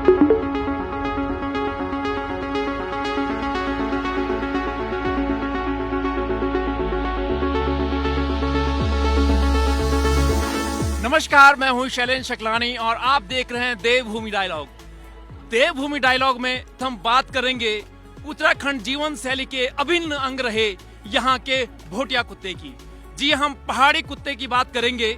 नमस्कार, मैं हूं शैलेंद्र शकलानी और आप देख रहे हैं देवभूमि डायलॉग। देवभूमि डायलॉग में हम बात करेंगे उत्तराखंड जीवन शैली के अभिन्न अंग रहे यहाँ के भोटिया कुत्ते की। जी, हम पहाड़ी कुत्ते की बात करेंगे।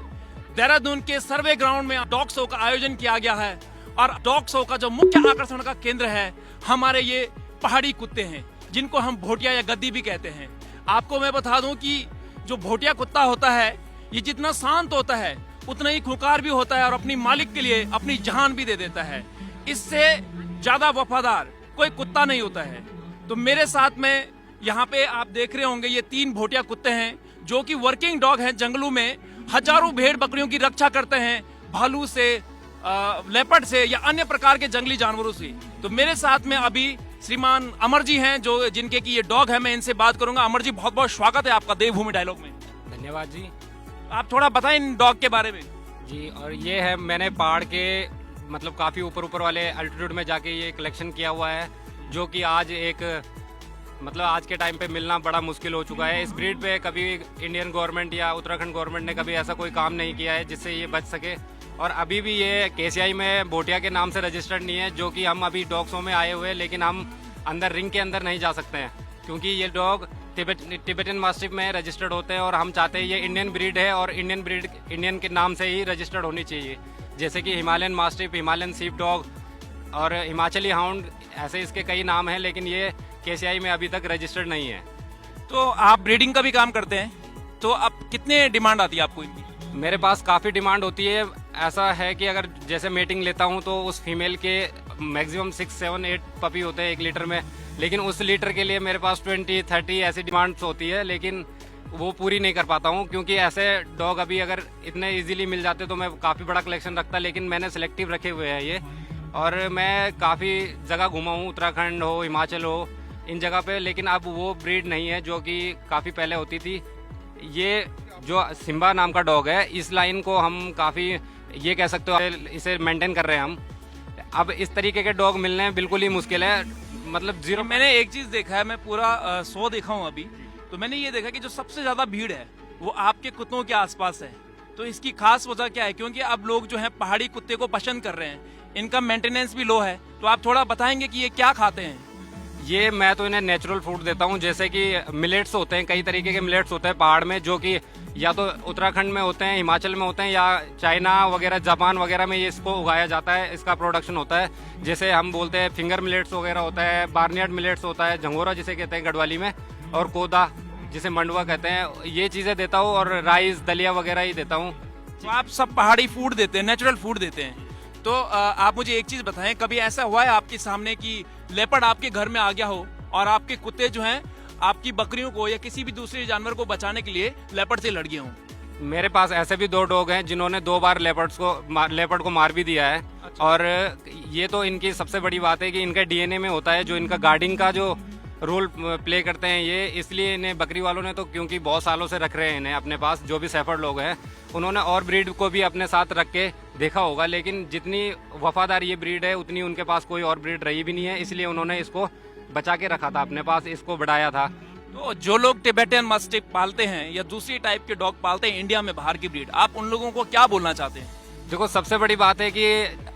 देहरादून के सर्वे ग्राउंड में डॉग शो का आयोजन किया गया है और डॉग शो का जो मुख्य आकर्षण का केंद्र है हमारे ये पहाड़ी कुत्ते हैं, जिनको हम भोटिया या गद्दी भी कहते हैं। आपको मैं बता दूं कि जो भोटिया कुत्ता होता है ये जितना शांत होता है उतना ही खूंखार भी होता है और अपनी मालिक के लिए अपनी जान भी दे देता है। इससे ज्यादा वफादार कोई कुत्ता नहीं होता है। तो मेरे साथ में यहाँ पे आप देख रहे होंगे ये 3 भोटिया कुत्ते हैं जो कि वर्किंग डॉग हैं। जंगलों में हजारों भेड़ बकरियों की रक्षा करते हैं भालू से, लेपर्ड से या अन्य प्रकार के जंगली जानवरों से। तो मेरे साथ में अभी श्रीमान अमर जी हैं जो जिनके की ये डॉग है। मैं इनसे बात करूंगा। अमर जी, बहुत बहुत स्वागत है आपका देवभूमि डायलॉग में। धन्यवाद जी। आप थोड़ा बताएं इन डॉग के बारे में। जी, और ये है मैंने पहाड़ के मतलब काफ़ी ऊपर वाले अल्टीट्यूड में जाके ये कलेक्शन किया हुआ है, जो कि आज एक मतलब आज के टाइम पे मिलना बड़ा मुश्किल हो चुका है। इस ब्रीड पे कभी इंडियन गवर्नमेंट या उत्तराखंड गवर्नमेंट ने कभी ऐसा कोई काम नहीं किया है जिससे ये बच सके। और अभी भी ये केसीआई में भोटिया के नाम से रजिस्टर्ड नहीं है, जो कि हम अभी डॉग शो में आए हुए हैं, लेकिन हम अंदर रिंग के अंदर नहीं जा सकते हैं क्योंकि ये डॉग टिबेटन मास्टिफ में रजिस्टर्ड होते हैं और हम चाहते हैं ये इंडियन ब्रीड है और इंडियन ब्रीड इंडियन के नाम से ही रजिस्टर्ड होनी चाहिए। जैसे कि हिमालयन मास्टिफ, हिमालयन सीप डॉग और हिमाचली हाउंड, ऐसे इसके कई नाम हैं, लेकिन ये केसीआई में अभी तक रजिस्टर्ड नहीं है। तो आप ब्रीडिंग का भी काम करते हैं, तो अब कितने डिमांड आती है आपको इनकी? मेरे पास काफ़ी डिमांड होती है। ऐसा है कि अगर जैसे मेटिंग लेता हूँ तो उस फीमेल के मैक्सिमम 6, 7, 8 पपी होते हैं 1 लीटर में, लेकिन उस लीटर के लिए मेरे पास 20, 30 ऐसी डिमांड्स होती है, लेकिन वो पूरी नहीं कर पाता हूँ क्योंकि ऐसे डॉग अभी अगर इतने इजीली मिल जाते तो मैं काफ़ी बड़ा कलेक्शन रखता, लेकिन मैंने सिलेक्टिव रखे हुए हैं ये। और मैं काफ़ी जगह घूमा हूँ, उत्तराखंड हो, हिमाचल हो, इन जगह पे, लेकिन अब वो ब्रीड नहीं है जो कि काफ़ी पहले होती थी। ये जो सिम्बा नाम का डॉग है, इस लाइन को हम काफ़ी ये कह सकते हो इसे मेंटेन कर रहे हैं हम। अब इस तरीके के डॉग मिलने बिल्कुल ही मुश्किल है, मतलब जीरो। मैंने एक चीज देखा है, मैं पूरा शो देखा हूँ अभी, तो मैंने ये देखा कि जो सबसे ज्यादा भीड़ है वो आपके कुत्तों के आसपास है। तो इसकी खास वजह क्या है? क्योंकि अब लोग जो है पहाड़ी कुत्ते को पसंद कर रहे हैं, इनका मेंटेनेंस भी लो है। तो आप थोड़ा बताएंगे कि ये क्या खाते हैं? ये मैं तो इन्हें नेचुरल फूड देता हूँ, जैसे कि मिलेट्स होते हैं, कई तरीके के मिलेट्स होते हैं पहाड़ में, जो कि या तो उत्तराखंड में होते हैं, हिमाचल में होते हैं, या चाइना वगैरह, जापान वगैरह में ये इसको उगाया जाता है, इसका प्रोडक्शन होता है। जैसे हम बोलते हैं फिंगर मिलेट्स वगैरह होता है, बार्नियार्ड मिलेट्स होता है, झंगोरा जिसे कहते हैं गढ़वाली में, और कोदा जिसे मंडुआ कहते हैं, ये चीज़ें देता हूँ, और राइस, दलिया वगैरह ही देता हूँ। तो आप सब पहाड़ी फूड देते हैं, नेचुरल फूड देते हैं। तो आप मुझे एक चीज बताएं, कभी ऐसा हुआ है आपके सामने कि लेपर्ड आपके घर में आ गया हो और आपके कुत्ते जो हैं आपकी बकरियों को या किसी भी दूसरे जानवर को बचाने के लिए लेपर्ड से लड़ गए हों? मेरे पास ऐसे भी 2 डॉग हैं जिन्होंने 2 बार लेपर्ड को मार भी दिया है। अच्छा। और ये तो इनकी सबसे बड़ी बात है कि इनका डीएनए में होता है, जो इनका गार्डिंग का जो रोल प्ले करते हैं ये, इसलिए इन्हें बकरी वालों ने तो क्योंकि बहुत सालों से रख रहे हैं इन्हें अपने पास, जो भी शेफर्ड लोग हैं उन्होंने और ब्रीड को भी अपने साथ रख के देखा होगा, लेकिन जितनी वफादार ये ब्रीड है उतनी उनके पास कोई और ब्रीड रही भी नहीं है, इसलिए उन्होंने इसको बचा के रखा था अपने पास, इसको बढ़ाया था। तो जो लोग टिबेटन मास्टिफ पालते हैं या दूसरी टाइप के डॉग पालते हैं इंडिया में बाहर की ब्रीड, आप उन लोगों को क्या बोलना चाहते हैं? देखो, सबसे बड़ी बात है कि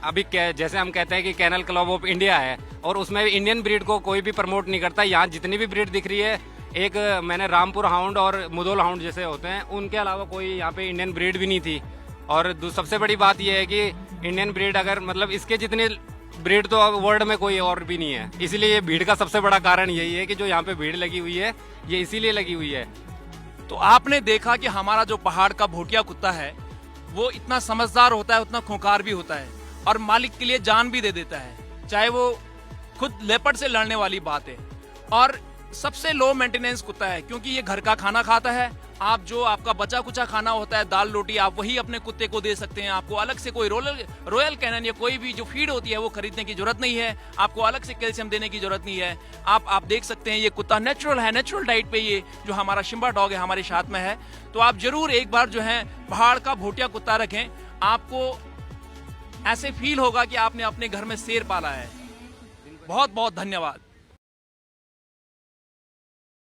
अभी जैसे हम कहते हैं कि कैनल क्लब ऑफ इंडिया है और उसमें इंडियन ब्रीड को कोई भी प्रमोट नहीं करता। यहाँ जितनी भी ब्रीड दिख रही है, एक मैंने रामपुर हाउंड और मुदोल हाउंड जैसे होते हैं, उनके अलावा कोई यहाँ पे इंडियन ब्रीड भी नहीं थी। और सबसे बड़ी बात यह है कि इंडियन ब्रीड अगर मतलब इसके जितनी ब्रीड तो वर्ल्ड में कोई और भी नहीं है, इसीलिए ये भीड़ का सबसे बड़ा कारण यही है कि जो यहाँ पे भीड़ लगी हुई है ये इसीलिए लगी हुई है। तो आपने देखा कि हमारा जो पहाड़ का भोटिया कुत्ता है वो इतना समझदार होता है, उतना खूंखार भी होता है और मालिक के लिए जान भी दे देता है, चाहे वो खुद लेपर्ड से लड़ने वाली बात है। और सबसे लो मेंटेनेंस कुत्ता है क्योंकि ये घर का खाना खाता है। आप जो आपका बचा कुचा खाना होता है, दाल रोटी, आप वही अपने कुत्ते को दे सकते हैं। आपको अलग से कोई रॉयल कैनन या कोई भी जो फीड होती है वो खरीदने की जरूरत नहीं है। आपको अलग से कैल्शियम देने की जरूरत नहीं है। आप देख सकते हैं ये कुत्ता नेचुरल है, नेचुरल डाइट पे ये जो हमारा शिम्बा डॉग है हमारे साथ में है। तो आप जरूर एक बार जो है पहाड़ का भोटिया कुत्ता रखें, आपको ऐसे फील होगा कि आपने अपने घर में शेर पाला है। बहुत बहुत धन्यवाद।